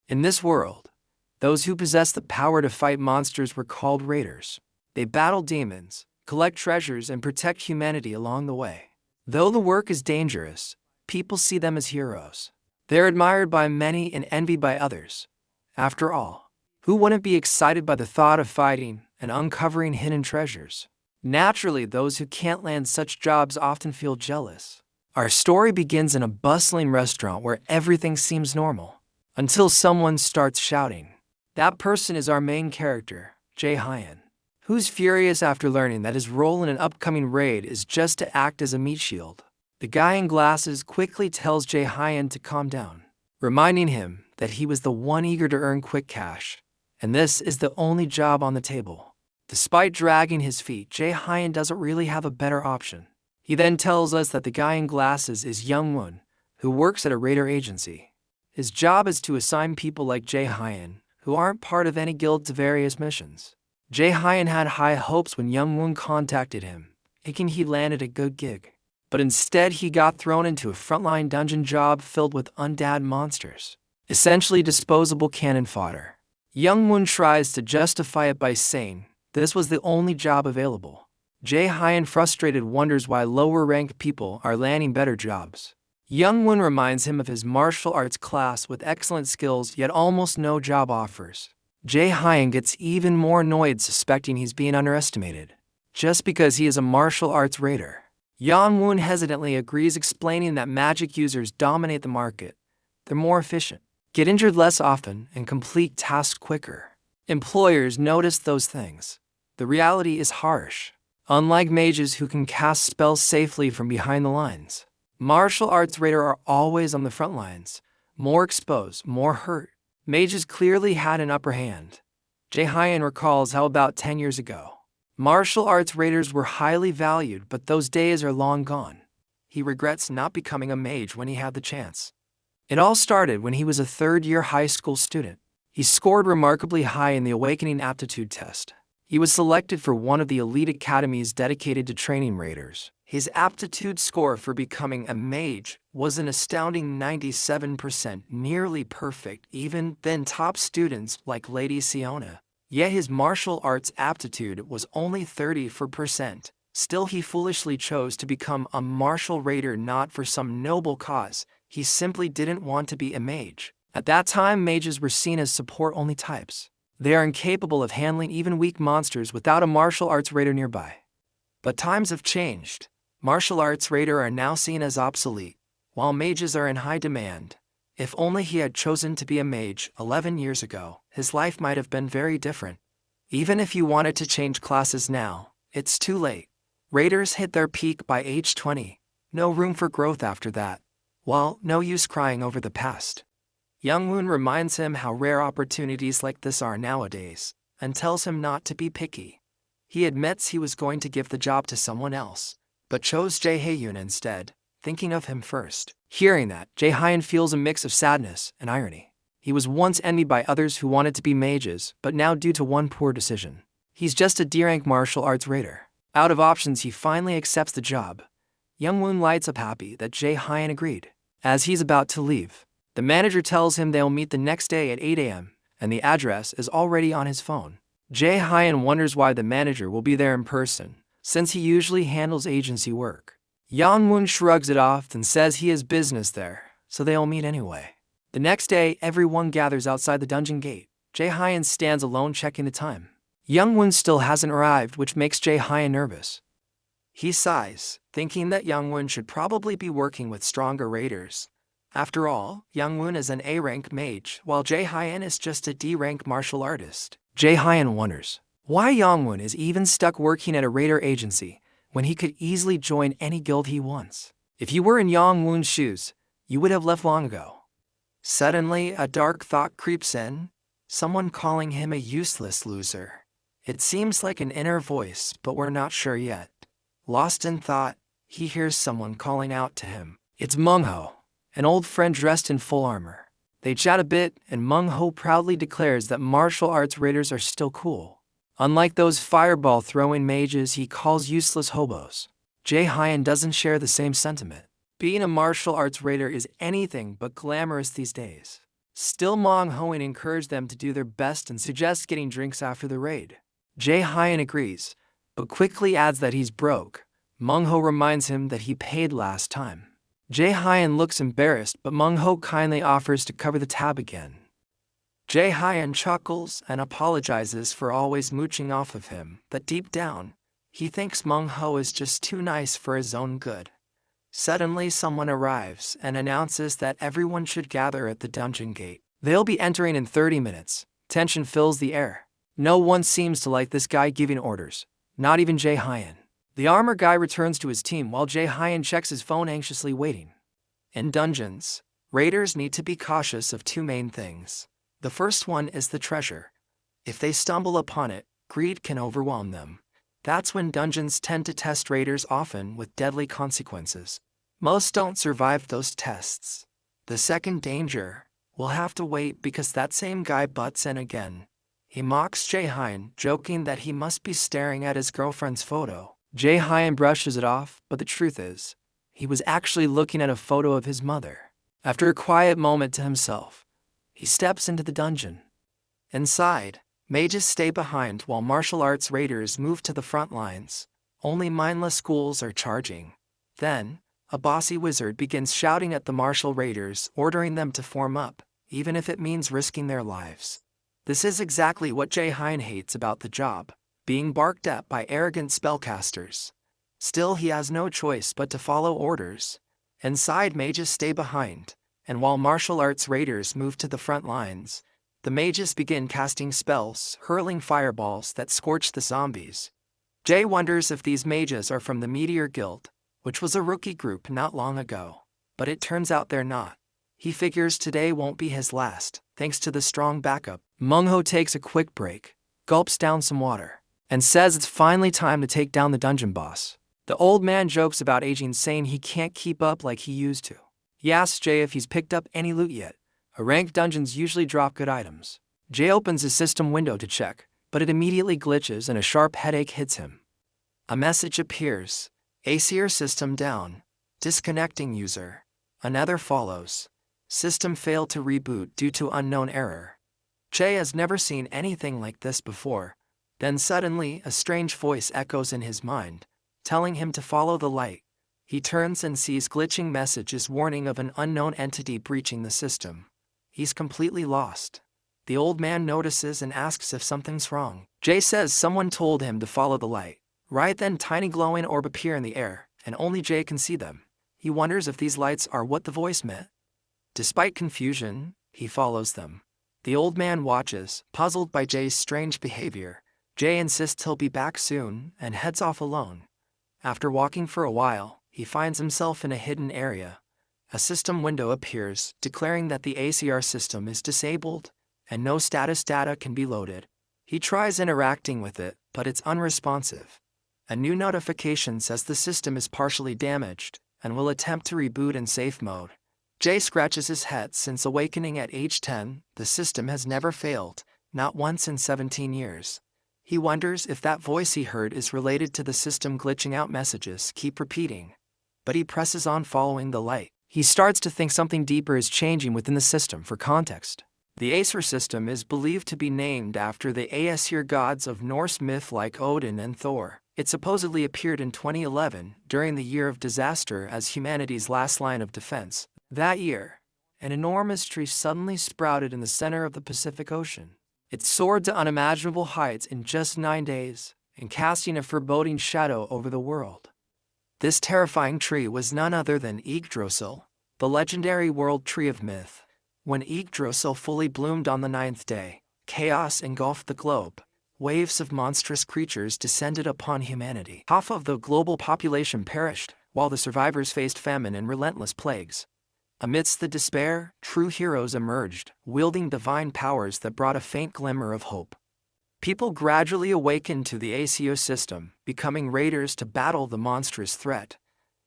In this world, those who possess the power to fight monsters were called raiders. They battle demons, collect treasures, and protect humanity along the way. Though the work is dangerous, people see them as heroes. They're admired by many and envied by others. After all, who wouldn't be excited by the thought of fighting and uncovering hidden treasures? Naturally, those who can't land such jobs often feel jealous. Our story begins in a bustling restaurant where everything seems normal, until someone starts shouting. That person is our main character, Jae-hyun, who's furious after learning that his role in an upcoming raid is just to act as a meat shield. The guy in glasses quickly tells Jae-hyun to calm down, reminding him that he was the one eager to earn quick cash, and this is the only job on the table. Despite dragging his feet, Jae-hyun doesn't really have a better option. He then tells us that the guy in glasses is Young-won, who works at a raider agency. His job is to assign people like Jae-hyun, who aren't part of any guild, to various missions. Jae-hyun had high hopes when Young-won contacted him, thinking he landed a good gig. But instead he got thrown into a frontline dungeon job filled with undead monsters, essentially disposable cannon fodder. Young-won tries to justify it by saying this was the only job available. Jae-hyun, frustrated, wonders why lower-ranked people are landing better jobs. Young-won reminds him of his martial arts class with excellent skills yet almost no job offers. Jae-hyun gets even more annoyed, suspecting he's being underestimated, just because he is a martial arts raider. Young-won hesitantly agrees, explaining that magic users dominate the market. They're more efficient, get injured less often, and complete tasks quicker. Employers notice those things. The reality is harsh. Unlike mages who can cast spells safely from behind the lines, martial arts raiders are always on the front lines, more exposed, more hurt. Mages clearly had an upper hand. Jae-hyun recalls how about 10 years ago, martial arts raiders were highly valued, but those days are long gone. He regrets not becoming a mage when he had the chance. It all started when he was a third-year high school student. He scored remarkably high in the Awakening aptitude test. He was selected for one of the elite academies dedicated to training raiders. His aptitude score for becoming a mage was an astounding 97%, nearly perfect, even than top students like Lady Siona. Yet his martial arts aptitude was only 30%. Still, he foolishly chose to become a martial raider, not for some noble cause. He simply didn't want to be a mage. At that time, mages were seen as support-only types. They are incapable of handling even weak monsters without a martial arts raider nearby. But times have changed. Martial arts raiders are now seen as obsolete, while mages are in high demand. If only he had chosen to be a mage 11 years ago, his life might have been very different. Even if you wanted to change classes now, it's too late. Raiders hit their peak by age 20. No room for growth after that. Well, no use crying over the past. Young-won reminds him how rare opportunities like this are nowadays, and tells him not to be picky. He admits he was going to give the job to someone else, but chose Jae-hyun instead, thinking of him first. Hearing that, Jae-hyun feels a mix of sadness and irony. He was once envied by others who wanted to be mages, but now, due to one poor decision, he's just a D-rank martial arts raider. Out of options, he finally accepts the job. Young-won lights up happy that Jae-hyun agreed. As he's about to leave, the manager tells him they'll meet the next day at 8 a.m., and the address is already on his phone. Jae-hyun wonders why the manager will be there in person, since he usually handles agency work. Young-won shrugs it off and says he has business there, so they'll meet anyway. The next day, everyone gathers outside the dungeon gate. Jae-hyun stands alone, checking the time. Young-won still hasn't arrived, which makes Jae-hyun nervous. He sighs, thinking that Young-won should probably be working with stronger raiders. After all, Young-won is an A-rank mage, while Jae-hyun is just a D-rank martial artist. Jae-hyun wonders why Young-won is even stuck working at a raider agency when he could easily join any guild he wants. If you were in Young-won's shoes, you would have left long ago. Suddenly, a dark thought creeps in, someone calling him a useless loser. It seems like an inner voice, but we're not sure yet. Lost in thought, he hears someone calling out to him. It's Mung-ho, an old friend dressed in full armor. They chat a bit, and Mung-ho proudly declares that martial arts raiders are still cool. Unlike those fireball-throwing mages he calls useless hobos. Jae-hyun doesn't share the same sentiment. Being a martial arts raider is anything but glamorous these days. Still, Manhwa encouraged them to do their best and suggests getting drinks after the raid. Jae-hyun agrees, but quickly adds that he's broke. Manhwa reminds him that he paid last time. Jae-hyun looks embarrassed, but Manhwa kindly offers to cover the tab again. Jae-hyun chuckles and apologizes for always mooching off of him, but deep down, he thinks Manhwa is just too nice for his own good. Suddenly, someone arrives and announces that everyone should gather at the dungeon gate. They'll be entering in 30 minutes. Tension fills the air. No one seems to like this guy giving orders, not even Jae-hyun. The armor guy returns to his team while Jae-hyun checks his phone, anxiously waiting. In dungeons, raiders need to be cautious of two main things. The first one is the treasure. If they stumble upon it, greed can overwhelm them. That's when dungeons tend to test raiders, often with deadly consequences. Most don't survive those tests. The second danger will have to wait because that same guy butts in again. He mocks Jae-hyun, joking that he must be staring at his girlfriend's photo. Jae-hyun brushes it off, but the truth is, he was actually looking at a photo of his mother. After a quiet moment to himself, he steps into the dungeon. Inside, mages stay behind while martial arts raiders move to the front lines. Only mindless schools are charging. Then, a bossy wizard begins shouting at the martial raiders, ordering them to form up, even if it means risking their lives. This is exactly what Jae-hyun hates about the job, being barked at by arrogant spellcasters. Still, he has no choice but to follow orders. Inside, mages stay behind, and while martial arts raiders move to the front lines, the mages begin casting spells, hurling fireballs that scorch the zombies. Jae wonders if these mages are from the Meteor Guild, which was a rookie group not long ago, but it turns out they're not. He figures today won't be his last, thanks to the strong backup. Manhwa takes a quick break, gulps down some water, and says it's finally time to take down the dungeon boss. The old man jokes about aging, saying he can't keep up like he used to. He asks Jae if he's picked up any loot yet. Ranked dungeons usually drop good items. Jae opens his system window to check, but it immediately glitches and a sharp headache hits him. A message appears: Asura system down. Disconnecting user. Another follows. System failed to reboot due to unknown error. Jae has never seen anything like this before. Then suddenly, a strange voice echoes in his mind, telling him to follow the light. He turns and sees glitching messages warning of an unknown entity breaching the system. He's completely lost. The old man notices and asks if something's wrong. Jae says someone told him to follow the light. Right then, tiny glowing orbs appear in the air, and only Jae can see them. He wonders if these lights are what the voice meant. Despite confusion, he follows them. The old man watches, puzzled by Jae's strange behavior. Jae insists he'll be back soon and heads off alone. After walking for a while, he finds himself in a hidden area. A system window appears, declaring that the ACR system is disabled and no status data can be loaded. He tries interacting with it, but it's unresponsive. A new notification says the system is partially damaged and will attempt to reboot in safe mode. Jae scratches his head. Since awakening at age 10, the system has never failed, not once in 17 years. He wonders if that voice he heard is related to the system glitching out. Messages keep repeating, but he presses on, following the light. He starts to think something deeper is changing within the system. For context, the Asura system is believed to be named after the Aesir gods of Norse myth like Odin and Thor. It supposedly appeared in 2011, during the year of disaster, as humanity's last line of defense. That year, an enormous tree suddenly sprouted in the center of the Pacific Ocean. It soared to unimaginable heights in just 9 days, and casting a foreboding shadow over the world. This terrifying tree was none other than Yggdrasil, the legendary world tree of myth. When Yggdrasil fully bloomed on the 9th day, chaos engulfed the globe. Waves of monstrous creatures descended upon humanity. Half of the global population perished, while the survivors faced famine and relentless plagues. Amidst the despair, true heroes emerged, wielding divine powers that brought a faint glimmer of hope. People gradually awakened to the ACO system, becoming raiders to battle the monstrous threat.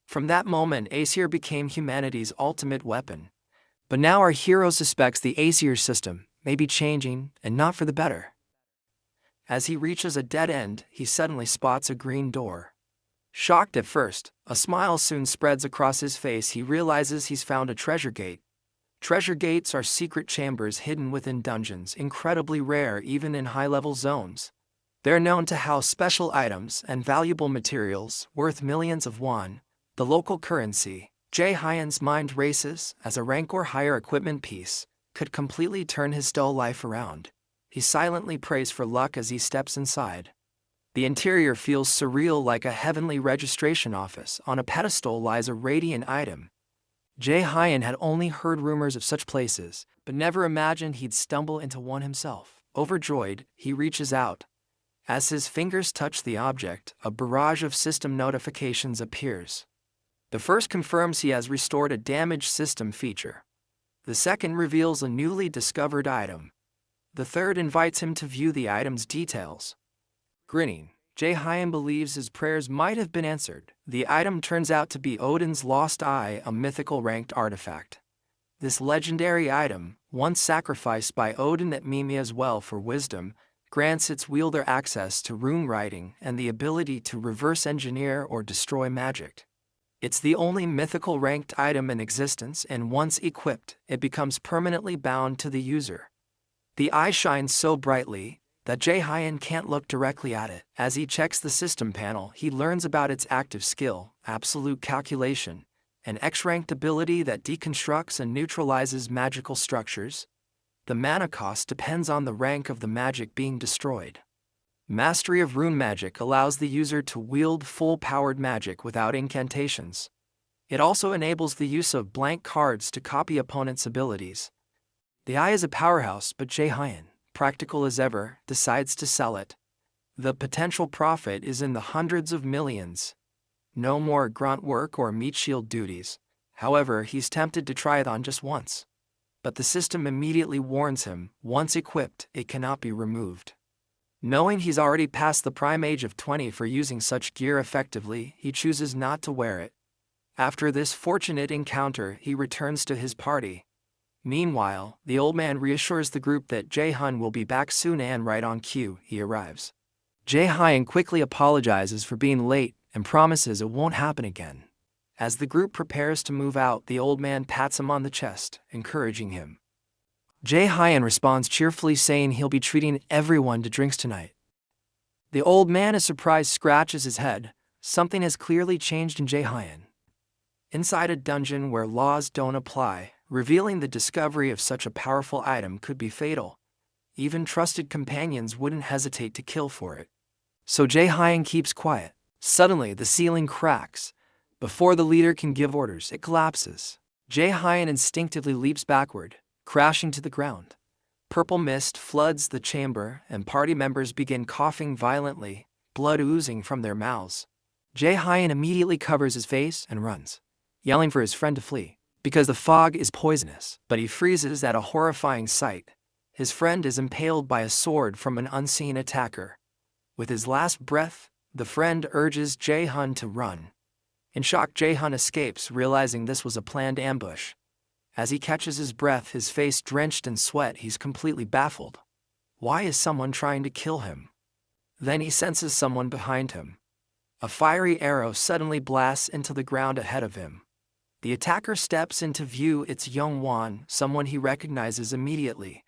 From that moment, Asura became humanity's ultimate weapon. But now our hero suspects the Asura system may be changing, and not for the better. As he reaches a dead end, he suddenly spots a green door. Shocked at first, a smile soon spreads across his face. He realizes he's found a treasure gate. Treasure gates are secret chambers hidden within dungeons, incredibly rare even in high-level zones. They're known to house special items and valuable materials worth millions of won, the local currency. Jae-hyen's mind races as a rank or higher equipment piece could completely turn his dull life around. He silently prays for luck as he steps inside. The interior feels surreal, like a heavenly registration office. On a pedestal lies a radiant item. Jae-hyen had only heard rumors of such places, but never imagined he'd stumble into one himself. Overjoyed, he reaches out. As his fingers touch the object, a barrage of system notifications appears. The first confirms he has restored a damaged system feature. The second reveals a newly discovered item. The third invites him to view the item's details. Grinning, Jae-hyen believes his prayers might have been answered. The item turns out to be Odin's lost eye, a mythical ranked artifact. This legendary item, once sacrificed by Odin at Mimir's well for wisdom, grants its wielder access to rune writing and the ability to reverse engineer or destroy magic. It's the only mythical ranked item in existence, and once equipped, it becomes permanently bound to the user. The eye shines so brightly that Jae-hyen can't look directly at it. As he checks the system panel, he learns about its active skill, absolute calculation, an X-ranked ability that deconstructs and neutralizes magical structures. The mana cost depends on the rank of the magic being destroyed. Mastery of rune magic allows the user to wield full-powered magic without incantations. It also enables the use of blank cards to copy opponents' abilities. The eye is a powerhouse, but Jae-hyen, practical as ever, decides to sell it. The potential profit is in the hundreds of millions. No more grunt work or meat shield duties. However, he's tempted to try it on just once. But the system immediately warns him, once equipped, it cannot be removed. Knowing he's already past the prime age of 20 for using such gear effectively, he chooses not to wear it. After this fortunate encounter, he returns to his party. Meanwhile, the old man reassures the group that Jae-hyen will be back soon, and right on cue, he arrives. Jae-hyen quickly apologizes for being late and promises it won't happen again. As the group prepares to move out, the old man pats him on the chest, encouraging him. Jae-hyen responds cheerfully, saying he'll be treating everyone to drinks tonight. The old man, is surprised, scratches his head. Something has clearly changed in Jae-hyen. Inside a dungeon where laws don't apply, revealing the discovery of such a powerful item could be fatal. Even trusted companions wouldn't hesitate to kill for it. So Jae-hyen keeps quiet. Suddenly, the ceiling cracks. Before the leader can give orders, it collapses. Jae-hyen instinctively leaps backward, crashing to the ground. Purple mist floods the chamber, and party members begin coughing violently, blood oozing from their mouths. Jae-hyen immediately covers his face and runs, yelling for his friend to flee, because the fog is poisonous. But he freezes at a horrifying sight. His friend is impaled by a sword from an unseen attacker. With his last breath, the friend urges Jae-hyen to run. In shock, Jae-hyen escapes, realizing this was a planned ambush. As he catches his breath, his face drenched in sweat, he's completely baffled. Why is someone trying to kill him? Then he senses someone behind him. A fiery arrow suddenly blasts into the ground ahead of him. The attacker steps into view. It's Young-won, someone he recognizes immediately.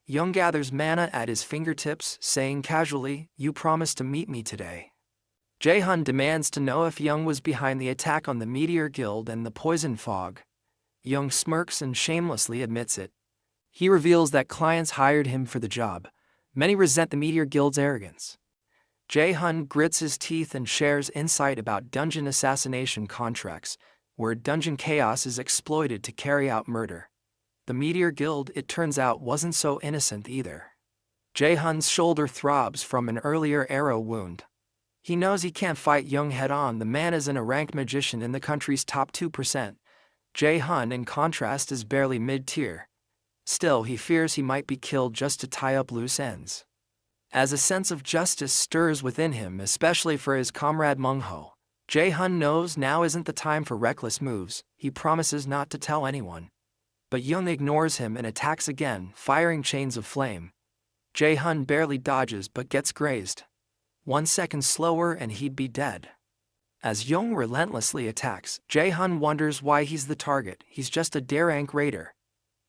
Young gathers mana at his fingertips, saying casually, "You promised to meet me today." Jae-hyen demands to know if Young was behind the attack on the Meteor Guild and the poison fog. Young smirks and shamelessly admits it. He reveals that clients hired him for the job. Many resent the Meteor Guild's arrogance. Jae-hyen grits his teeth and shares insight about dungeon assassination contracts, where dungeon chaos is exploited to carry out murder. The Meteor Guild, it turns out, wasn't so innocent either. Jae-hyen's shoulder throbs from an earlier arrow wound. He knows he can't fight Young head-on. The man isn't a ranked magician in the country's top 2%. Jae-hyen, in contrast, is barely mid-tier. Still, he fears he might be killed just to tie up loose ends. As a sense of justice stirs within him, especially for his comrade Manhwa, Jae-hyen knows now isn't the time for reckless moves. He promises not to tell anyone. But Young ignores him and attacks again, firing chains of flame. Jae-hyen barely dodges but gets grazed. 1 second slower and he'd be dead. As Young relentlessly attacks, Jae-hyen wonders why he's the target. He's just a daring raider.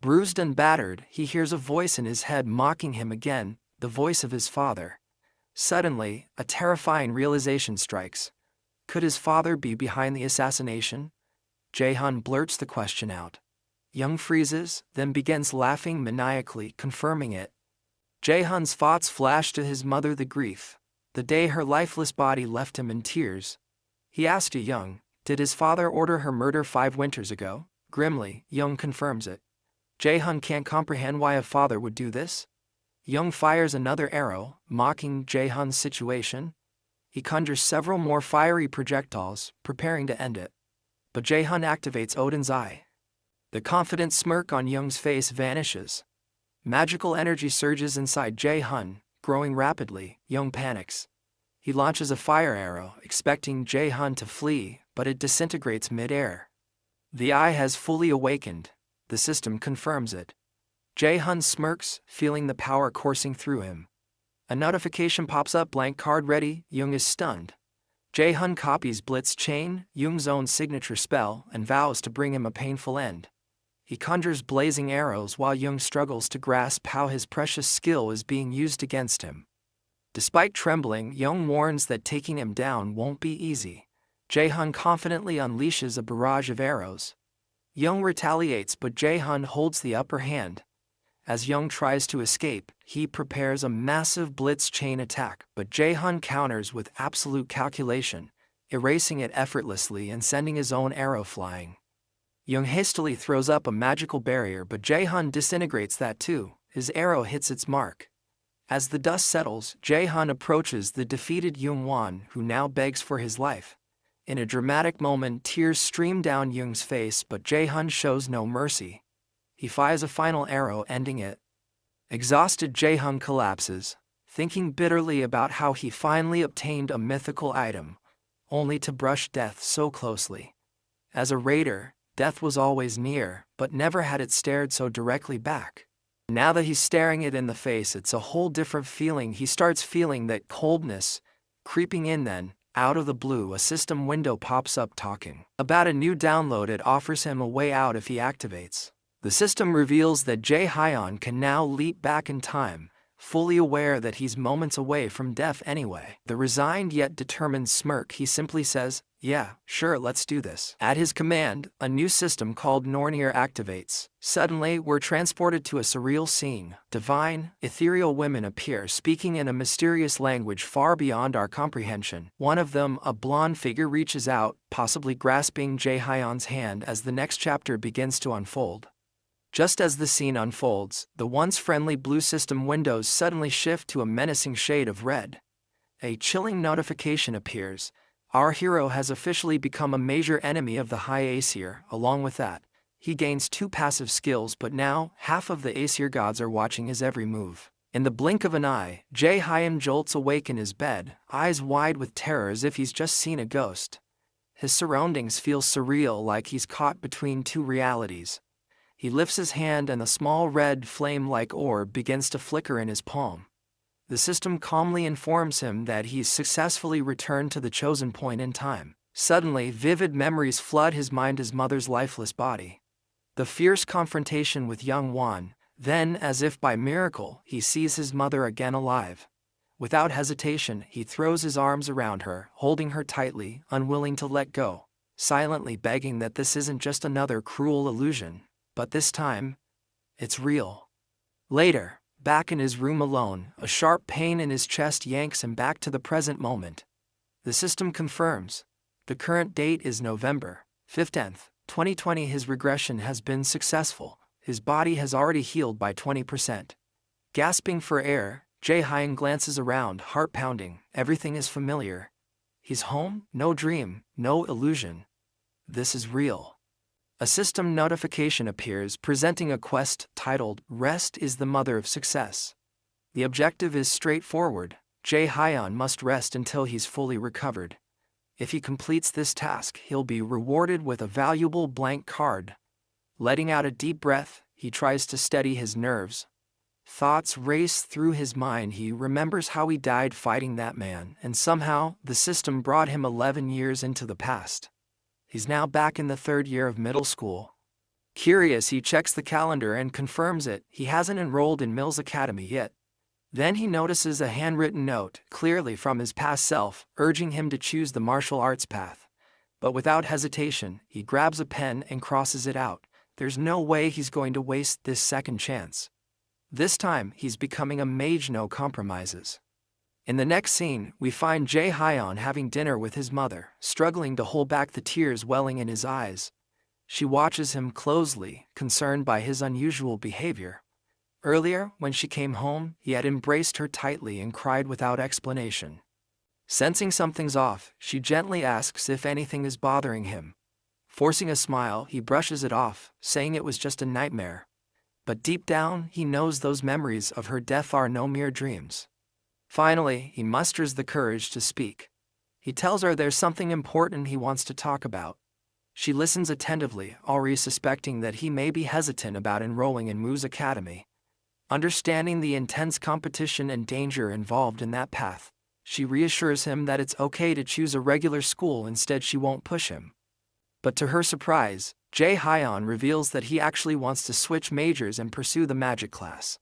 Bruised and battered, he hears a voice in his head mocking him again, the voice of his father. Suddenly, a terrifying realization strikes. Could his father be behind the assassination? Jae-hun blurts the question out. Young freezes, then begins laughing maniacally, confirming it. Jae-hun's thoughts flash to his mother, the grief. The day her lifeless body left him in tears. He asked Young, did his father order her murder 5 winters ago? Grimly, Young confirms it. Jae-hun can't comprehend why a father would do this. Young fires another arrow, mocking Jae-hun's situation. He conjures several more fiery projectiles, preparing to end it. But Jae-hun activates Odin's eye. The confident smirk on Young's face vanishes. Magical energy surges inside Jae-hun, growing rapidly. Young panics. He launches a fire arrow, expecting Jae-hun to flee, but it disintegrates mid-air. The eye has fully awakened. The system confirms it. Jae-hun smirks, feeling the power coursing through him. A notification pops up, blank card ready. Young is stunned. Jae-hun copies Blitz's chain, Young's own signature spell, and vows to bring him a painful end. He conjures blazing arrows while Young struggles to grasp how his precious skill is being used against him. Despite trembling, Young warns that taking him down won't be easy. Jae-hun confidently unleashes a barrage of arrows. Young retaliates, but Jae-hun holds the upper hand. As Young tries to escape, he prepares a massive blitz chain attack, but Jae-hun counters with absolute calculation, erasing it effortlessly and sending his own arrow flying. Young hastily throws up a magical barrier, but Jae-hun disintegrates that too. His arrow hits its mark. As the dust settles, Jae-hun approaches the defeated Young-won, who now begs for his life. In a dramatic moment, tears stream down Young's face, but Jae-hun shows no mercy. He fires a final arrow, ending it. Exhausted, Jae-hun collapses, thinking bitterly about how he finally obtained a mythical item, only to brush death so closely. As a raider, death was always near, but never had it stared so directly back. Now that he's staring it in the face, it's a whole different feeling. He starts feeling that coldness creeping in. Then, out of the blue, a system window pops up talking about a new download. It offers him a way out if he activates. The system reveals that Jae-hyun can now leap back in time, fully aware that he's moments away from death anyway. The resigned yet determined smirk, he simply says, "Yeah, sure, let's do this." At his command, a new system called Nornir activates. Suddenly, we're transported to a surreal scene. Divine, ethereal women appear, speaking in a mysterious language far beyond our comprehension. One of them, a blonde figure, reaches out, possibly grasping Jae-hyun's hand as the next chapter begins to unfold. Just as the scene unfolds, the once friendly blue system windows suddenly shift to a menacing shade of red. A chilling notification appears. Our hero has officially become a major enemy of the High Aesir. Along with that, he gains 2 passive skills, but now, half of the Aesir gods are watching his every move. In the blink of an eye, Jae-hyun jolts awake in his bed, eyes wide with terror as if he's just seen a ghost. His surroundings feel surreal, like he's caught between 2 realities. He lifts his hand and a small red flame-like orb begins to flicker in his palm. The system calmly informs him that he's successfully returned to the chosen point in time. Suddenly, vivid memories flood his mind, his mother's lifeless body. The fierce confrontation with young Won, then, as if by miracle, he sees his mother again alive. Without hesitation, he throws his arms around her, holding her tightly, unwilling to let go, silently begging that this isn't just another cruel illusion. But this time, it's real. Later, back in his room alone, a sharp pain in his chest yanks him back to the present moment. The system confirms. The current date is November 15th, 2020. His regression has been successful. His body has already healed by 20%. Gasping for air, Jae-hyun glances around, heart pounding. Everything is familiar. He's home, no dream, no illusion. This is real. A system notification appears presenting a quest titled, "Rest is the Mother of Success." The objective is straightforward. Jae-hyun must rest until he's fully recovered. If he completes this task, he'll be rewarded with a valuable blank card. Letting out a deep breath, he tries to steady his nerves. Thoughts race through his mind. He remembers how he died fighting that man, and somehow, the system brought him 11 years into the past. He's now back in the 3rd year of middle school. Curious, he checks the calendar and confirms it. He hasn't enrolled in Mills Academy yet. Then he notices a handwritten note, clearly from his past self, urging him to choose the martial arts path. But without hesitation, he grabs a pen and crosses it out. There's no way he's going to waste this second chance. This time, he's becoming a mage, no compromises. In the next scene, we find Jae-hyun having dinner with his mother, struggling to hold back the tears welling in his eyes. She watches him closely, concerned by his unusual behavior. Earlier, when she came home, he had embraced her tightly and cried without explanation. Sensing something's off, she gently asks if anything is bothering him. Forcing a smile, he brushes it off, saying it was just a nightmare. But deep down, he knows those memories of her death are no mere dreams. Finally, he musters the courage to speak. He tells her there's something important he wants to talk about. She listens attentively, already suspecting that he may be hesitant about enrolling in Mu's Academy. Understanding the intense competition and danger involved in that path, she reassures him that it's okay to choose a regular school. Instead, she won't push him. But to her surprise, Jae-hyun reveals that he actually wants to switch majors and pursue the magic class.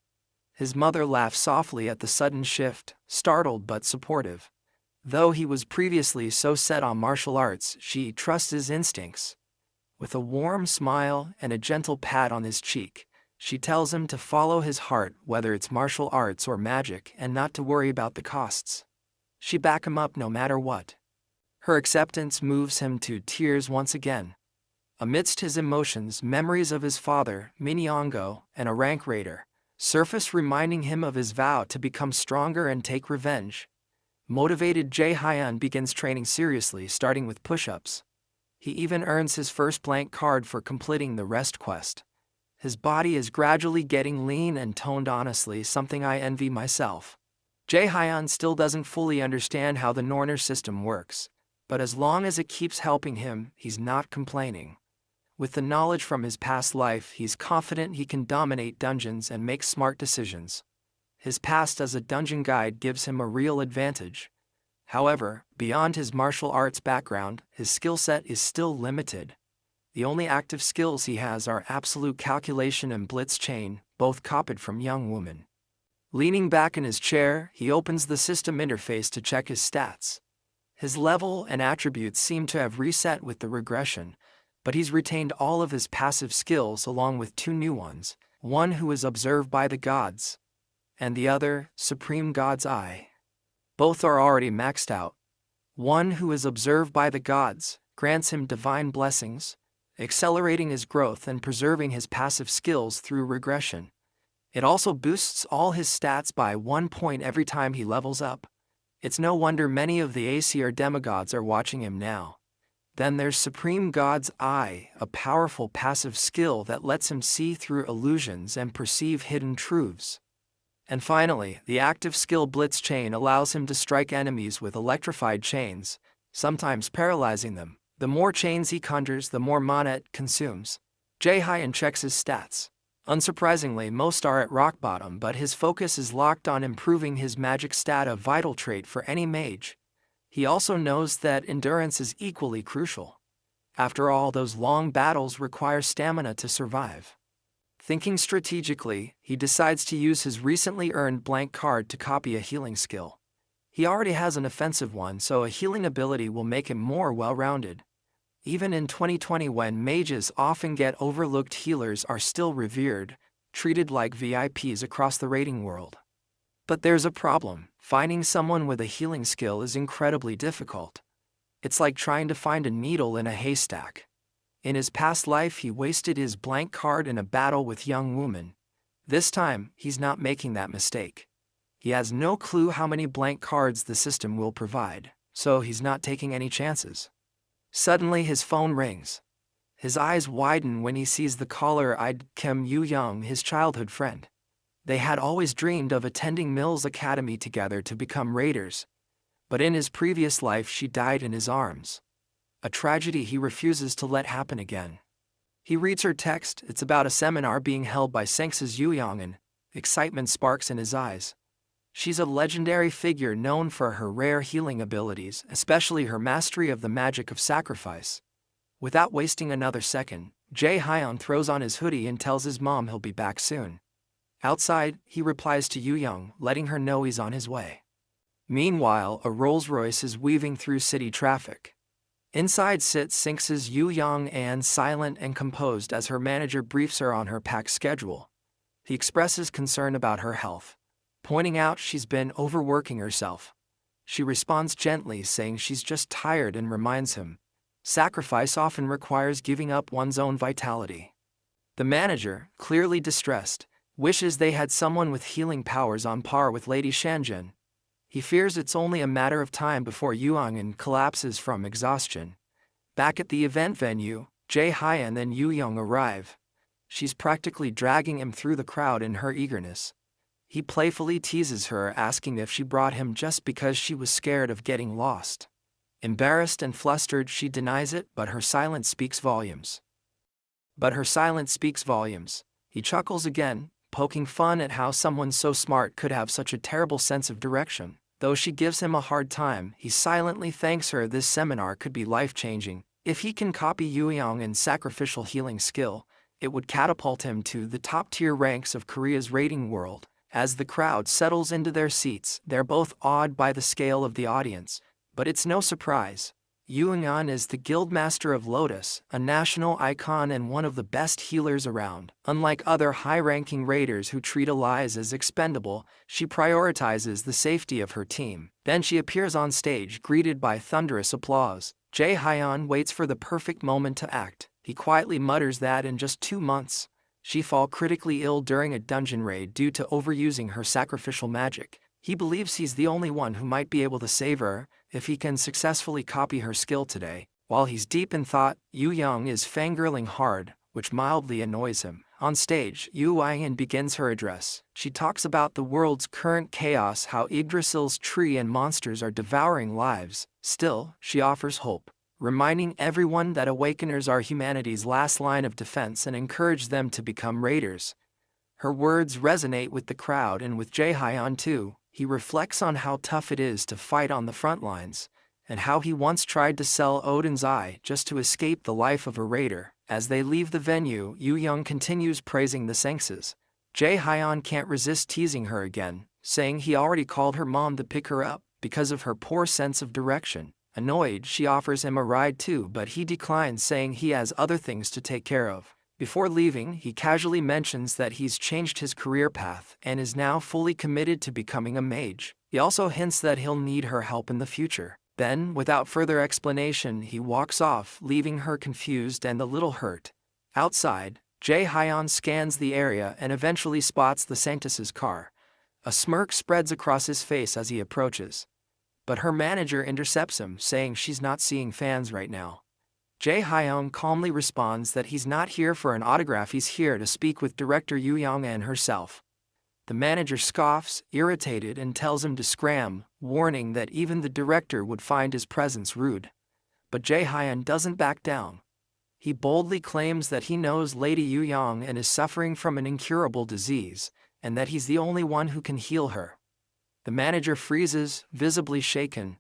His mother laughs softly at the sudden shift, startled but supportive. Though he was previously so set on martial arts, she trusts his instincts. With a warm smile and a gentle pat on his cheek, she tells him to follow his heart, whether it's martial arts or magic, and not to worry about the costs. She backs him up no matter what. Her acceptance moves him to tears once again. Amidst his emotions, memories of his father, Minyongo, and a rank raider, surface, reminding him of his vow to become stronger and take revenge. Motivated, Jae-hyun begins training seriously, starting with push-ups. He even earns his first blank card for completing the rest quest. His body is gradually getting lean and toned, honestly, something I envy myself. Jae-hyun still doesn't fully understand how the Norner system works, but as long as it keeps helping him, he's not complaining. With the knowledge from his past life, he's confident he can dominate dungeons and make smart decisions. His past as a dungeon guide gives him a real advantage. However, beyond his martial arts background, his skill set is still limited. The only active skills he has are absolute calculation and blitz chain, both copied from young woman. Leaning back in his chair, he opens the system interface to check his stats. His level and attributes seem to have reset with the regression, but he's retained all of his passive skills along with two new ones, one who is observed by the gods, and the other, Supreme God's Eye. Both are already maxed out. One who is observed by the gods grants him divine blessings, accelerating his growth and preserving his passive skills through regression. It also boosts all his stats by 1 point every time he levels up. It's no wonder many of the AC or demigods are watching him now. Then there's Supreme God's Eye, a powerful passive skill that lets him see through illusions and perceive hidden truths. And finally, the active skill Blitz Chain allows him to strike enemies with electrified chains, sometimes paralyzing them. The more chains he conjures, the more mana it consumes. Jae-hyun checks his stats. Unsurprisingly, most are at rock bottom, but his focus is locked on improving his magic stat, a vital trait for any mage. He also knows that endurance is equally crucial. After all, those long battles require stamina to survive. Thinking strategically, he decides to use his recently earned blank card to copy a healing skill. He already has an offensive one, so a healing ability will make him more well-rounded. Even in 2020, when mages often get overlooked, healers are still revered, treated like VIPs across the raiding world. But there's a problem. Finding someone with a healing skill is incredibly difficult. It's like trying to find a needle in a haystack. In his past life, he wasted his blank card in a battle with young woman. This time, he's not making that mistake. He has no clue how many blank cards the system will provide, so he's not taking any chances. Suddenly, his phone rings. His eyes widen when he sees the caller-eyed Kim Yu-young, his childhood friend. They had always dreamed of attending Mills Academy together to become raiders, but in his previous life she died in his arms. A tragedy he refuses to let happen again. He reads her text. It's about a seminar being held by Sengs's Yu-young, and excitement sparks in his eyes. She's a legendary figure known for her rare healing abilities, especially her mastery of the magic of sacrifice. Without wasting another second, Jae-hyun throws on his hoodie and tells his mom he'll be back soon. Outside, he replies to Yoo-young, letting her know he's on his way. Meanwhile, a Rolls-Royce is weaving through city traffic. Inside sits Sinx's Yoo-young Ann, silent and composed as her manager briefs her on her packed schedule. He expresses concern about her health, pointing out she's been overworking herself. She responds gently, saying she's just tired, and reminds him, sacrifice often requires giving up one's own vitality. The manager, clearly distressed, wishes they had someone with healing powers on par with Lady Shanjin. He fears it's only a matter of time before Yoo-young collapses from exhaustion. Back at the event venue, Jae-hyun and Yoo-young arrive. She's practically dragging him through the crowd in her eagerness. He playfully teases her, asking if she brought him just because she was scared of getting lost. Embarrassed and flustered, she denies it, but her silence speaks volumes. He chuckles again, poking fun at how someone so smart could have such a terrible sense of direction. Though she gives him a hard time, he silently thanks her. This seminar could be life-changing. If he can copy Yoo-young's sacrificial healing skill, it would catapult him to the top-tier ranks of Korea's rating world. As the crowd settles into their seats, they're both awed by the scale of the audience. But it's no surprise. Yoo-young is the Guildmaster of Lotus, a national icon and one of the best healers around. Unlike other high-ranking raiders who treat allies as expendable, she prioritizes the safety of her team. Then she appears on stage, greeted by thunderous applause. Jae-hyun waits for the perfect moment to act. He quietly mutters that in just 2 months, she fall critically ill during a dungeon raid due to overusing her sacrificial magic. He believes he's the only one who might be able to save her if he can successfully copy her skill today. While he's deep in thought, Yoo-young is fangirling hard, which mildly annoys him. On stage, Yoo-young begins her address. She talks about the world's current chaos, how Yggdrasil's tree and monsters are devouring lives. Still, she offers hope, reminding everyone that awakeners are humanity's last line of defense and encourage them to become raiders. Her words resonate with the crowd and with Jae-hyun too. He reflects on how tough it is to fight on the front lines, and how he once tried to sell Odin's eye just to escape the life of a raider. As they leave the venue, Yoo-young continues praising the Sinxes. Jae-hyun can't resist teasing her again, saying he already called her mom to pick her up because of her poor sense of direction. Annoyed, she offers him a ride too, but he declines, saying he has other things to take care of. Before leaving, he casually mentions that he's changed his career path and is now fully committed to becoming a mage. He also hints that he'll need her help in the future. Then, without further explanation, he walks off, leaving her confused and a little hurt. Outside, Jae-hyun scans the area and eventually spots the Sanctus's car. A smirk spreads across his face as he approaches. But her manager intercepts him, saying she's not seeing fans right now. Jae-hyun calmly responds that he's not here for an autograph, he's here to speak with director Yoo-young herself. The manager scoffs, irritated, and tells him to scram, warning that even the director would find his presence rude. But Jae-hyun doesn't back down. He boldly claims that he knows Lady Yoo-young and is suffering from an incurable disease, and that he's the only one who can heal her. The manager freezes, visibly shaken.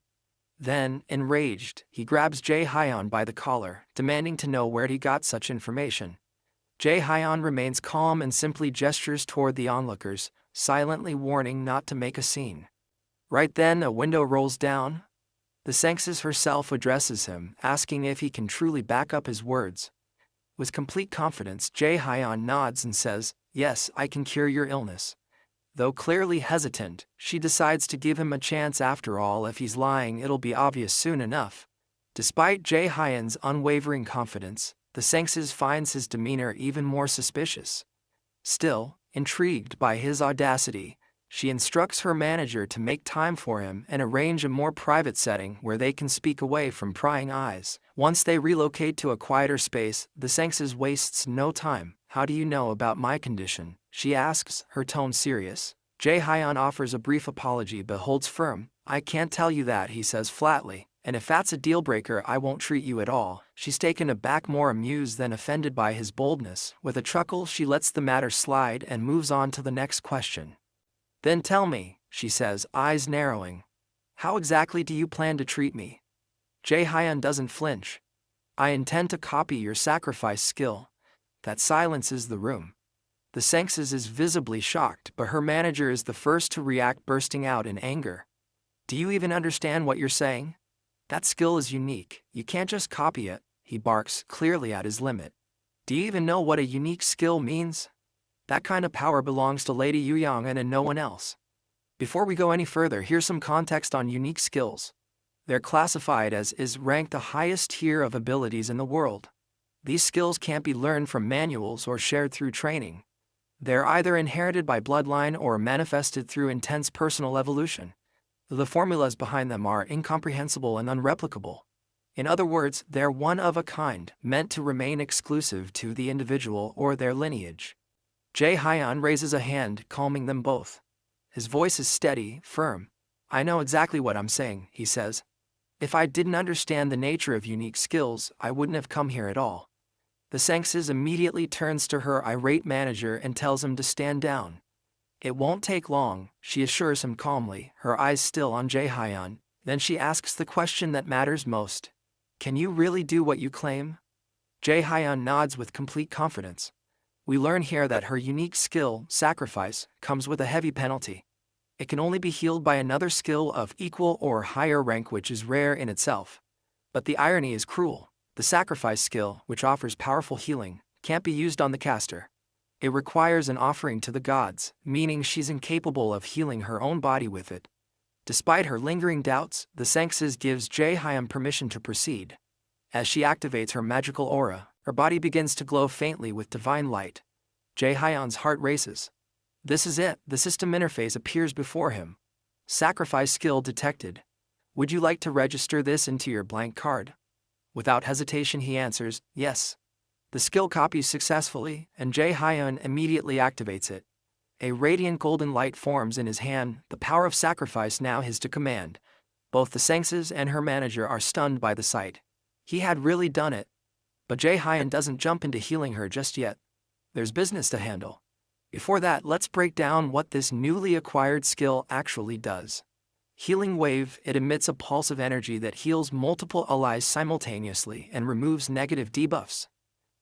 Then, enraged, he grabs Jae-hyun by the collar, demanding to know where he got such information. Jae-hyun remains calm and simply gestures toward the onlookers, silently warning not to make a scene. Right then, a window rolls down. The Sinxes herself addresses him, asking if he can truly back up his words. With complete confidence, Jae-hyun nods and says, "Yes, I can cure your illness." Though clearly hesitant, she decides to give him a chance after all. If he's lying, it'll be obvious soon enough. Despite Jae-hyun's unwavering confidence, the Sinxes finds his demeanor even more suspicious. Still, intrigued by his audacity, she instructs her manager to make time for him and arrange a more private setting where they can speak away from prying eyes. Once they relocate to a quieter space, the Sinxes wastes no time. "How do you know about my condition?" she asks, her tone serious. Jae-hyun offers a brief apology but holds firm. "I can't tell you that," he says flatly, "and if that's a deal-breaker, I won't treat you at all." She's taken aback, more amused than offended by his boldness. With a chuckle, she lets the matter slide and moves on to the next question. "Then tell me," she says, eyes narrowing, "how exactly do you plan to treat me?" Jae-hyun doesn't flinch. "I intend to copy your sacrifice skill. that silences the room. The Senses is visibly shocked, but her manager is the first to react, bursting out in anger. Do you even understand what you're saying? That skill is unique, you can't just copy it, he barks, clearly at his limit. Do you even know what a unique skill means? That kind of power belongs to Lady Yu Yang and no one else. Before we go any further, here's some context on unique skills. They're classified as is ranked the highest tier of abilities in the world. These skills can't be learned from manuals or shared through training. They're either inherited by bloodline or manifested through intense personal evolution. The formulas behind them are incomprehensible and unreplicable. In other words, they're one of a kind, meant to remain exclusive to the individual or their lineage. Jae-hyun raises a hand, calming them both. His voice is steady, firm. I know exactly what I'm saying, he says. If I didn't understand the nature of unique skills, I wouldn't have come here at all. The Senses immediately turns to her irate manager and tells him to stand down. It won't take long, she assures him calmly, her eyes still on Jae-hyun. Then she asks the question that matters most. Can you really do what you claim? Jae-hyun nods with complete confidence. We learn here that her unique skill, sacrifice, comes with a heavy penalty. It can only be healed by another skill of equal or higher rank, which is rare in itself. But the irony is cruel. The sacrifice skill, which offers powerful healing, can't be used on the caster. It requires an offering to the gods, meaning she's incapable of healing her own body with it. Despite her lingering doubts, the Senses gives Jae-hyun permission to proceed. As she activates her magical aura, her body begins to glow faintly with divine light. Jae-hyun's heart races. This is it, the system interface appears before him. Sacrifice skill detected. Would you like to register this into your blank card? Without hesitation he answers, yes. The skill copies successfully, and Jae-hyun immediately activates it. A radiant golden light forms in his hand, the power of sacrifice now his to command. Both the Senses and her manager are stunned by the sight. He had really done it. But Jae-hyun doesn't jump into healing her just yet. There's business to handle. Before that, let's break down what this newly acquired skill actually does. Healing Wave, it emits a pulse of energy that heals multiple allies simultaneously and removes negative debuffs.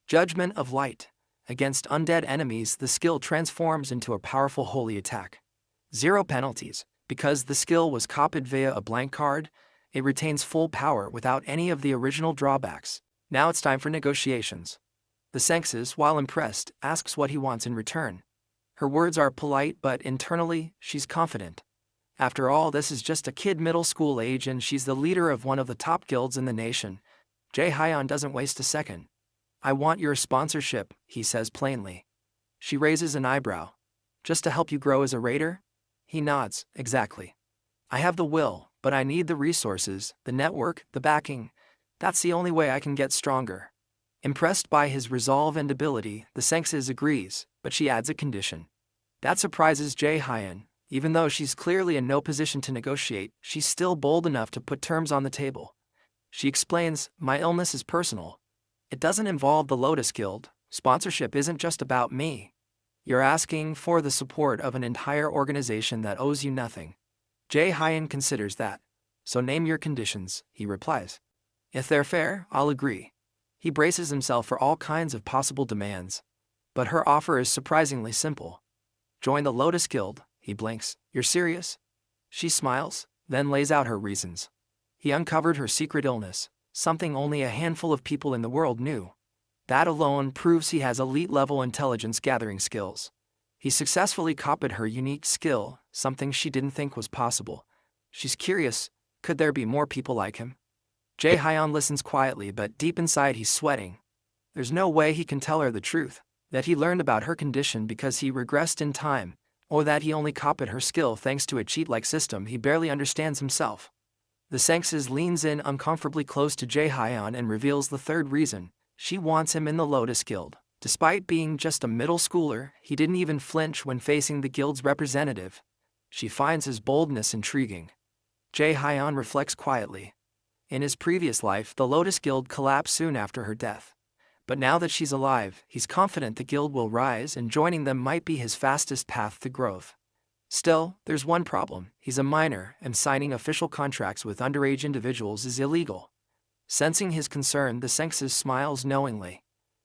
Judgment of Light. Against undead enemies, the skill transforms into a powerful holy attack. Zero penalties. Because the skill was copied via a blank card, it retains full power without any of the original drawbacks. Now it's time for negotiations. The Senses, while impressed, asks what he wants in return. Her words are polite, but internally, she's confident. After all, this is just a kid middle school age and she's the leader of one of the top guilds in the nation. Jae-hyun doesn't waste a second. I want your sponsorship, he says plainly. She raises an eyebrow. Just to help you grow as a raider? He nods, exactly. I have the will, but I need the resources, the network, the backing. That's the only way I can get stronger. Impressed by his resolve and ability, the Senses agrees, but she adds a condition. That surprises Jae-hyun. Even though she's clearly in no position to negotiate, she's still bold enough to put terms on the table. She explains, my illness is personal. It doesn't involve the Lotus Guild. Sponsorship isn't just about me. You're asking for the support of an entire organization that owes you nothing. Jae-hyun considers that. So name your conditions, he replies. If they're fair, I'll agree. He braces himself for all kinds of possible demands. But her offer is surprisingly simple. Join the Lotus Guild. He blinks. You're serious? She smiles, then lays out her reasons. He uncovered her secret illness, something only a handful of people in the world knew. That alone proves he has elite-level intelligence gathering skills. He successfully copied her unique skill, something she didn't think was possible. She's curious, could there be more people like him? Jae-hyun listens quietly, but deep inside he's sweating. There's no way he can tell her the truth, that he learned about her condition because he regressed in time, or that he only copied her skill thanks to a cheat-like system he barely understands himself. The Senses leans in uncomfortably close to Jae-hyun and reveals the third reason. She wants him in the Lotus Guild. Despite being just a middle schooler, he didn't even flinch when facing the guild's representative. She finds his boldness intriguing. Jae-hyun reflects quietly. In his previous life, the Lotus Guild collapsed soon after her death. But now that she's alive, he's confident the guild will rise and joining them might be his fastest path to growth. Still, there's one problem. He's a minor, and signing official contracts with underage individuals is illegal. Sensing his concern, the Senses smiles knowingly.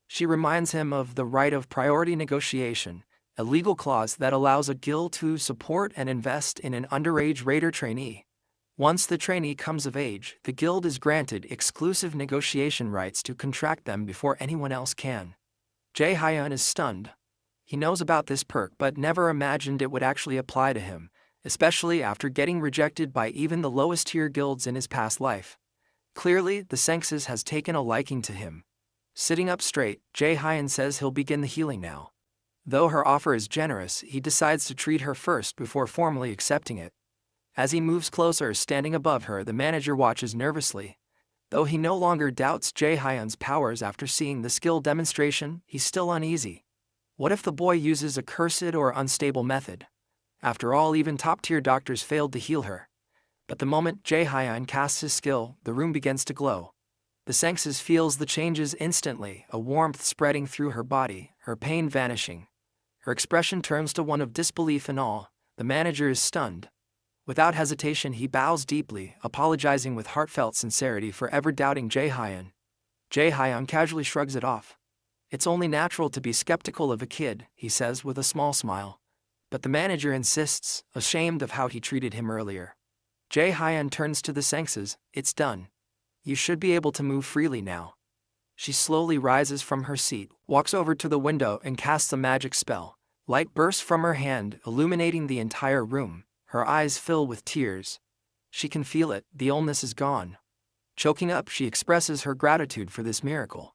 She reminds him of the right of priority negotiation, a legal clause that allows a guild to support and invest in an underage raider trainee. Once the trainee comes of age, the guild is granted exclusive negotiation rights to contract them before anyone else can. Jae-hyun is stunned. He knows about this perk but never imagined it would actually apply to him, especially after getting rejected by even the lowest-tier guilds in his past life. Clearly, the Senxes has taken a liking to him. Sitting up straight, Jae-hyun says he'll begin the healing now. Though her offer is generous, he decides to treat her first before formally accepting it. As he moves closer, standing above her, the manager watches nervously. Though he no longer doubts Jae-hyun's powers after seeing the skill demonstration, he's still uneasy. What if the boy uses a cursed or unstable method? After all, even top-tier doctors failed to heal her. But the moment Jae-hyun casts his skill, the room begins to glow. The Senxes feels the changes instantly, a warmth spreading through her body, her pain vanishing. Her expression turns to one of disbelief and awe. The manager is stunned. Without hesitation, he bows deeply, apologizing with heartfelt sincerity for ever doubting Jae-hyun. Jae-hyun casually shrugs it off. It's only natural to be skeptical of a kid, he says with a small smile. But the manager insists, ashamed of how he treated him earlier. Jae-hyun turns to the Senxes. It's done. You should be able to move freely now. She slowly rises from her seat, walks over to the window and casts a magic spell. Light bursts from her hand, illuminating the entire room. Her eyes fill with tears. She can feel it, the illness is gone. Choking up, she expresses her gratitude for this miracle.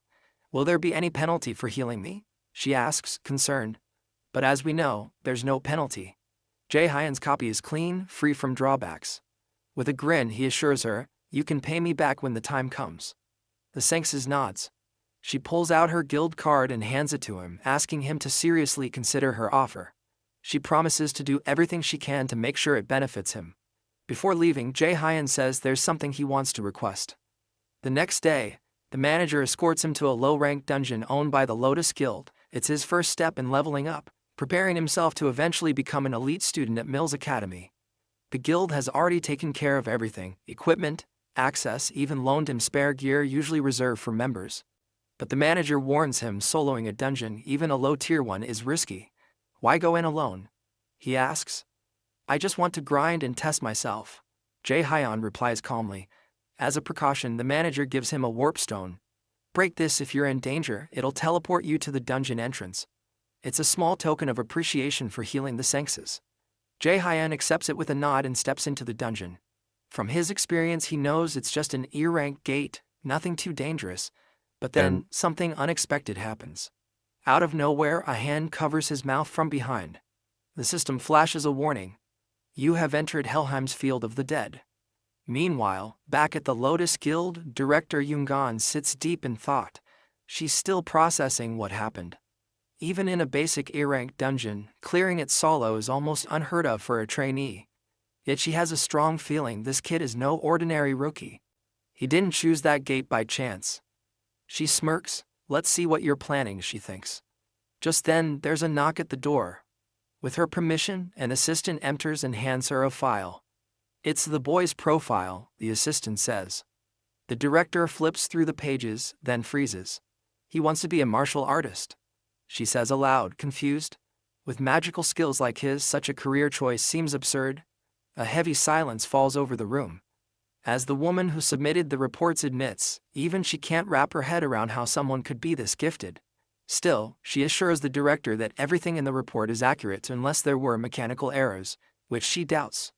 Will there be any penalty for healing me? She asks, concerned. But as we know, there's no penalty. Jae-hyun's copy is clean, free from drawbacks. With a grin, he assures her, you can pay me back when the time comes. The Senxes nods. She pulls out her guild card and hands it to him, asking him to seriously consider her offer. She promises to do everything she can to make sure it benefits him. Before leaving, Jae-hyun says there's something he wants to request. The next day, the manager escorts him to a low-ranked dungeon owned by the Lotus Guild. It's his first step in leveling up, preparing himself to eventually become an elite student at Mills Academy. The guild has already taken care of everything, equipment, access, even loaned him spare gear usually reserved for members. But the manager warns him soloing a dungeon, even a low-tier one, is risky. Why go in alone? He asks. I just want to grind and test myself. Jae-hyun replies calmly. As a precaution, the manager gives him a warp stone. Break this if you're in danger, it'll teleport you to the dungeon entrance. It's a small token of appreciation for healing the Senxes. Jae-hyun accepts it with a nod and steps into the dungeon. From his experience, he knows it's just an E-rank gate, nothing too dangerous. But then, something unexpected happens. Out of nowhere, a hand covers his mouth from behind. The system flashes a warning. You have entered Helheim's Field of the Dead. Meanwhile, back at the Lotus Guild, Director Yoongan sits deep in thought. She's still processing what happened. Even in a basic A-rank dungeon, clearing it solo is almost unheard of for a trainee. Yet she has a strong feeling this kid is no ordinary rookie. He didn't choose that gate by chance. She smirks. Let's see what you're planning, she thinks. Just then, there's a knock at the door. With her permission, an assistant enters and hands her a file. It's the boy's profile, the assistant says. The director flips through the pages, then freezes. He wants to be a martial artist. She says aloud, confused. With magical skills like his, such a career choice seems absurd. A heavy silence falls over the room. As the woman who submitted the reports admits, even she can't wrap her head around how someone could be this gifted. Still, she assures the director that everything in the report is accurate unless there were mechanical errors, which she doubts.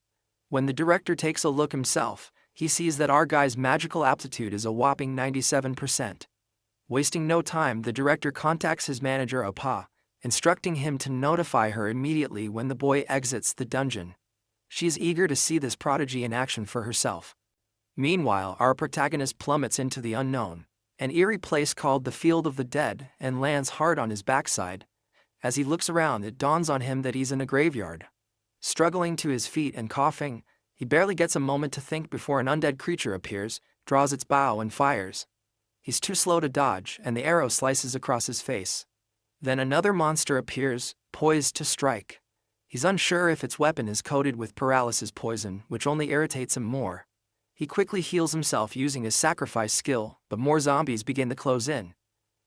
When the director takes a look himself, he sees that our guy's magical aptitude is a whopping 97%. Wasting no time, the director contacts his manager Opa, instructing him to notify her immediately when the boy exits the dungeon. She's eager to see this prodigy in action for herself. Meanwhile, our protagonist plummets into the unknown, an eerie place called the Field of the Dead, and lands hard on his backside. As he looks around, it dawns on him that he's in a graveyard. Struggling to his feet and coughing, he barely gets a moment to think before an undead creature appears, draws its bow and fires. He's too slow to dodge, and the arrow slices across his face. Then another monster appears, poised to strike. He's unsure if its weapon is coated with paralysis poison, which only irritates him more. He quickly heals himself using his sacrifice skill, but more zombies begin to close in.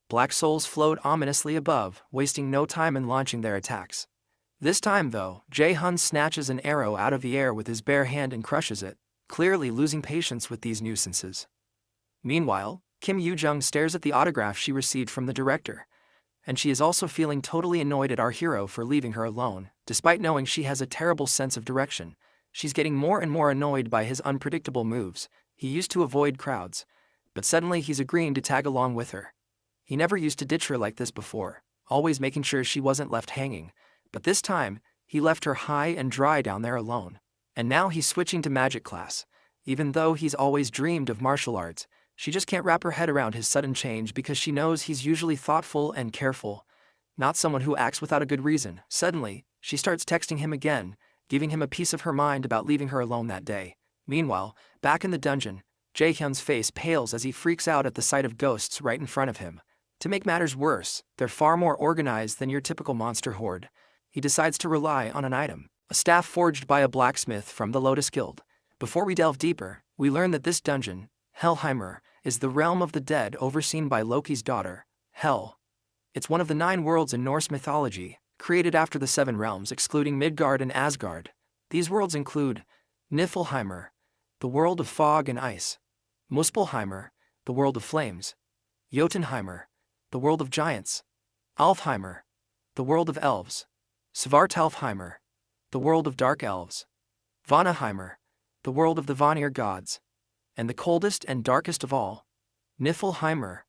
Black souls float ominously above, wasting no time in launching their attacks. This time, though, Jae-hun snatches an arrow out of the air with his bare hand and crushes it, clearly losing patience with these nuisances. Meanwhile, Kim Yoo-jung stares at the autograph she received from the director, and she is also feeling totally annoyed at our hero for leaving her alone. Despite knowing she has a terrible sense of direction, she's getting more and more annoyed by his unpredictable moves. He used to avoid crowds, but suddenly he's agreeing to tag along with her. He never used to ditch her like this before, always making sure she wasn't left hanging, but this time, he left her high and dry down there alone. And now he's switching to magic class. Even though he's always dreamed of martial arts, she just can't wrap her head around his sudden change because she knows he's usually thoughtful and careful, not someone who acts without a good reason. Suddenly, she starts texting him again, giving him a piece of her mind about leaving her alone that day. Meanwhile, back in the dungeon, Jae-hyun's face pales as he freaks out at the sight of ghosts right in front of him. To make matters worse, they're far more organized than your typical monster horde. He decides to rely on an item, a staff forged by a blacksmith from the Lotus Guild. Before we delve deeper, we learn that this dungeon, Helheimr, is the realm of the dead overseen by Loki's daughter, Hel. It's one of the 9 worlds in Norse mythology, created after the 7 realms excluding Midgard and Asgard. These worlds include Niflheimr, the world of fog and ice; Muspelheimr, the world of flames; Jotunheimr, the world of giants; Alfheimr, the world of elves; Svartalfheimr, the world of dark elves; Vanaheimr, the world of the Vanir gods; and the coldest and darkest of all, Niflheimr,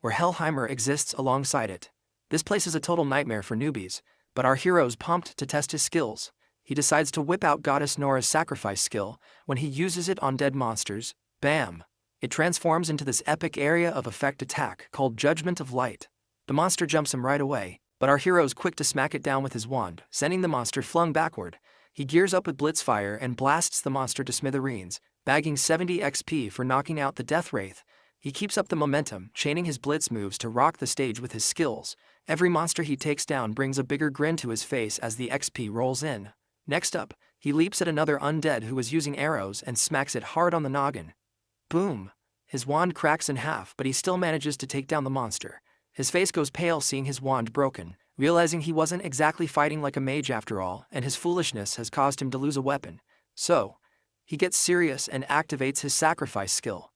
where Helheimr exists alongside it. This place is a total nightmare for newbies, but our hero's pumped to test his skills. He decides to whip out Goddess Nora's sacrifice skill. When he uses it on dead monsters, bam! It transforms into this epic area of effect attack called Judgment of Light. The monster jumps him right away, but our hero's quick to smack it down with his wand, sending the monster flung backward. He gears up with Blitzfire and blasts the monster to smithereens, bagging 70 XP for knocking out the Death Wraith. He keeps up the momentum, chaining his blitz moves to rock the stage with his skills. Every monster he takes down brings a bigger grin to his face as the XP rolls in. Next up, he leaps at another undead who is using arrows and smacks it hard on the noggin. Boom! His wand cracks in half, but he still manages to take down the monster. His face goes pale seeing his wand broken, realizing he wasn't exactly fighting like a mage after all, and his foolishness has caused him to lose a weapon. So, he gets serious and activates his sacrifice skill.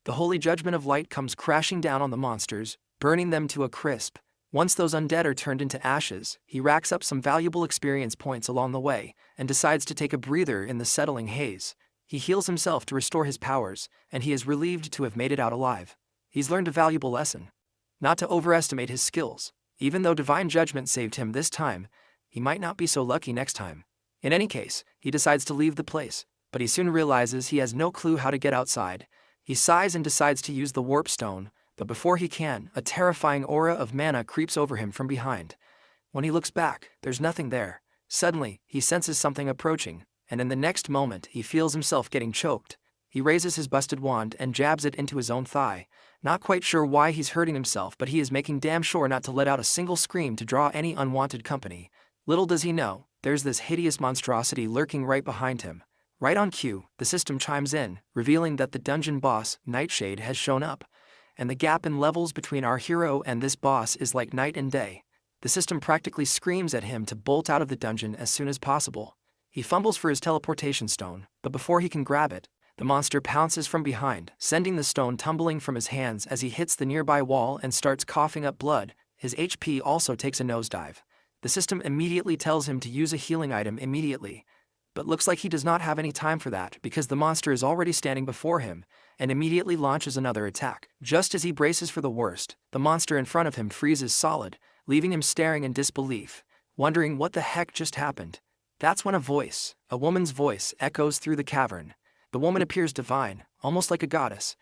The holy judgment of light comes crashing down on the monsters, burning them to a crisp. Once those undead are turned into ashes, he racks up some valuable experience points along the way, and decides to take a breather in the settling haze. He heals himself to restore his powers, and he is relieved to have made it out alive. He's learned a valuable lesson. Not to overestimate his skills. Even though divine judgment saved him this time, he might not be so lucky next time. In any case, he decides to leave the place, but he soon realizes he has no clue how to get outside. He sighs and decides to use the warp stone, but before he can, a terrifying aura of mana creeps over him from behind. When he looks back, there's nothing there. Suddenly, he senses something approaching, and in the next moment he feels himself getting choked. He raises his busted wand and jabs it into his own thigh. Not quite sure why he's hurting himself, but he is making damn sure not to let out a single scream to draw any unwanted company. Little does he know, there's this hideous monstrosity lurking right behind him. Right on cue, the system chimes in, revealing that the dungeon boss, Nightshade, has shown up. And the gap in levels between our hero and this boss is like night and day. The system practically screams at him to bolt out of the dungeon as soon as possible. He fumbles for his teleportation stone, but before he can grab it, the monster pounces from behind, sending the stone tumbling from his hands as he hits the nearby wall and starts coughing up blood. His HP also takes a nosedive. The system immediately tells him to use a healing item immediately, but looks like he does not have any time for that because the monster is already standing before him and immediately launches another attack. Just as he braces for the worst, the monster in front of him freezes solid, leaving him staring in disbelief, wondering what the heck just happened. That's when a woman's voice, echoes through the cavern. The woman appears divine, almost like a goddess.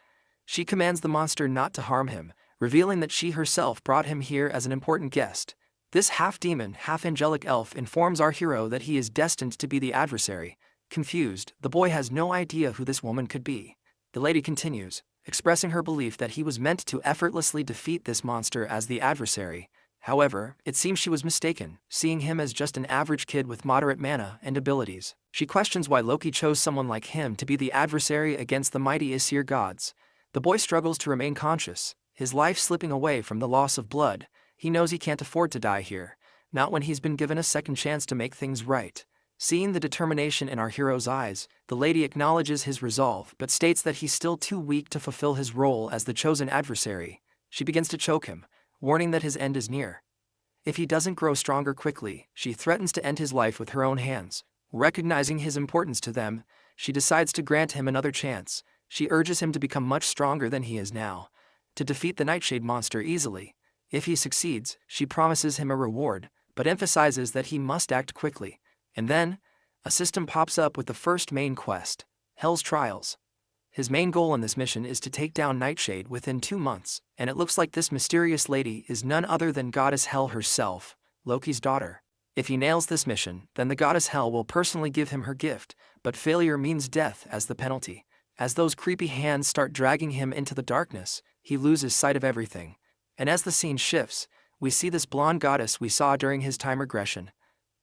She commands the monster not to harm him, revealing that she herself brought him here as an important guest. This half-demon, half-angelic elf informs our hero that he is destined to be the adversary. Confused, the boy has no idea who this woman could be. The lady continues, expressing her belief that he was meant to effortlessly defeat this monster as the adversary. However, it seems she was mistaken, seeing him as just an average kid with moderate mana and abilities. She questions why Loki chose someone like him to be the adversary against the mighty Aesir gods. The boy struggles to remain conscious, his life slipping away from the loss of blood. He knows he can't afford to die here, not when he's been given a second chance to make things right. Seeing the determination in our hero's eyes, the lady acknowledges his resolve but states that he's still too weak to fulfill his role as the chosen adversary. She begins to choke him, warning that his end is near. If he doesn't grow stronger quickly, she threatens to end his life with her own hands. Recognizing his importance to them, she decides to grant him another chance. She urges him to become much stronger than he is now, to defeat the Nightshade monster easily. If he succeeds, she promises him a reward, but emphasizes that he must act quickly. And then, a system pops up with the first main quest, Hell's Trials. His main goal in this mission is to take down Nightshade within 2 months, and it looks like this mysterious lady is none other than Goddess Hel herself, Loki's daughter. If he nails this mission, then the Goddess Hel will personally give him her gift, but failure means death as the penalty. As those creepy hands start dragging him into the darkness, he loses sight of everything. And as the scene shifts, we see this blonde goddess we saw during his time regression.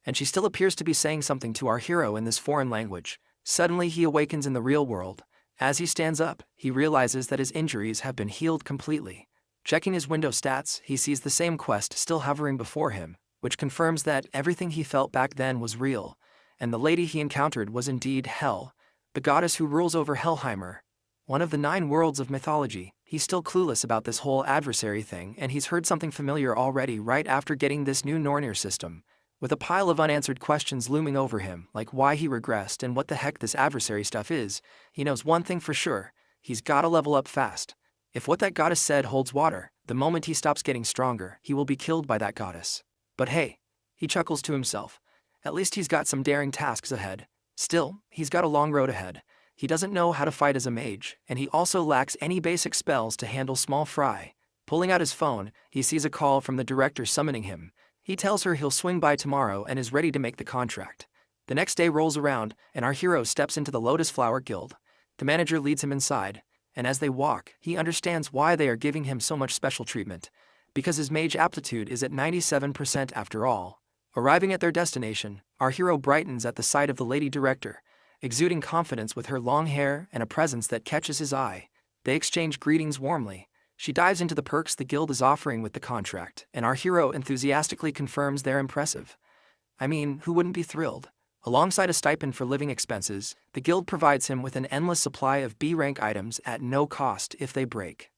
And she still appears to be saying something to our hero in this foreign language. Suddenly he awakens in the real world. As he stands up, he realizes that his injuries have been healed completely. Checking his window stats, he sees the same quest still hovering before him, which confirms that everything he felt back then was real, and the lady he encountered was indeed Hel, the goddess who rules over Helheimer, one of the 9 worlds of mythology. He's still clueless about this whole adversary thing, and he's heard something familiar already right after getting this new Nornir system. With a pile of unanswered questions looming over him, like why he regressed and what the heck this adversary stuff is, he knows one thing for sure: he's gotta level up fast. If what that goddess said holds water, the moment he stops getting stronger, he will be killed by that goddess. But hey, he chuckles to himself, at least he's got some daring tasks ahead. Still, he's got a long road ahead. He doesn't know how to fight as a mage, and he also lacks any basic spells to handle small fry. Pulling out his phone, he sees a call from the director summoning him. He tells her he'll swing by tomorrow and is ready to make the contract. The next day rolls around, and our hero steps into the Lotus Flower Guild. The manager leads him inside, and as they walk, he understands why they are giving him so much special treatment. Because his mage aptitude is at 97% after all. Arriving at their destination, our hero brightens at the sight of the lady director, exuding confidence with her long hair and a presence that catches his eye. They exchange greetings warmly. She dives into the perks the guild is offering with the contract, and our hero enthusiastically confirms they're impressive. I mean, who wouldn't be thrilled? Alongside a stipend for living expenses, the guild provides him with an endless supply of B-rank items at no cost if they break.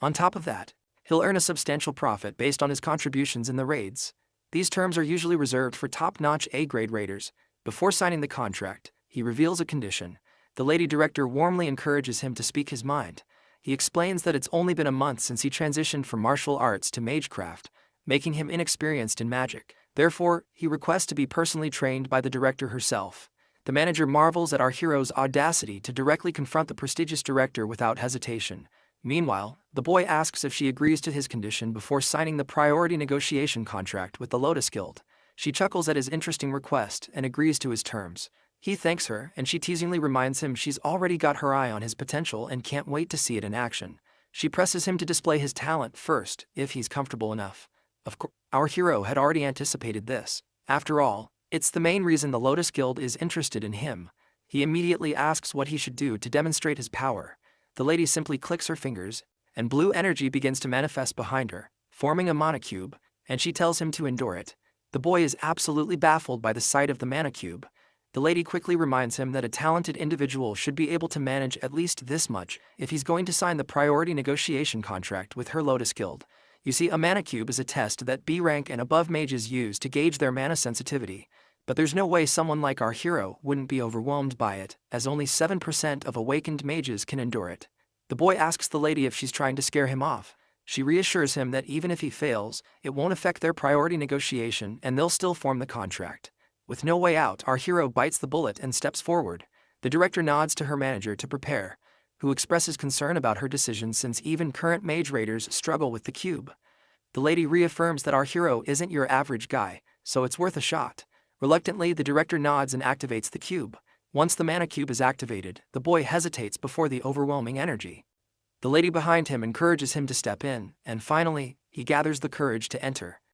On top of that, he'll earn a substantial profit based on his contributions in the raids. These terms are usually reserved for top-notch A-grade raiders. Before signing the contract, he reveals a condition. The lady director warmly encourages him to speak his mind. He explains that it's only been a month since he transitioned from martial arts to magecraft, making him inexperienced in magic. Therefore, he requests to be personally trained by the director herself. The manager marvels at our hero's audacity to directly confront the prestigious director without hesitation. Meanwhile, the boy asks if she agrees to his condition before signing the priority negotiation contract with the Lotus Guild. She chuckles at his interesting request and agrees to his terms. He thanks her, and she teasingly reminds him she's already got her eye on his potential and can't wait to see it in action. She presses him to display his talent first, if he's comfortable enough. Of course, our hero had already anticipated this. After all, it's the main reason the Lotus Guild is interested in him. He immediately asks what he should do to demonstrate his power. The lady simply clicks her fingers, and blue energy begins to manifest behind her, forming a mana cube, and she tells him to endure it. The boy is absolutely baffled by the sight of the mana cube. The lady quickly reminds him that a talented individual should be able to manage at least this much if he's going to sign the priority negotiation contract with her Lotus Guild. You see, a mana cube is a test that B-rank and above mages use to gauge their mana sensitivity, but there's no way someone like our hero wouldn't be overwhelmed by it, as only 7% of awakened mages can endure it. The boy asks the lady if she's trying to scare him off. She reassures him that even if he fails, it won't affect their priority negotiation and they'll still form the contract. With no way out, our hero bites the bullet and steps forward. The director nods to her manager to prepare, who expresses concern about her decision since even current mage raiders struggle with the cube. The lady reaffirms that our hero isn't your average guy, so it's worth a shot. Reluctantly, the director nods and activates the cube. Once the mana cube is activated, the boy hesitates before the overwhelming energy. The lady behind him encourages him to step in, and finally, he gathers the courage to enter.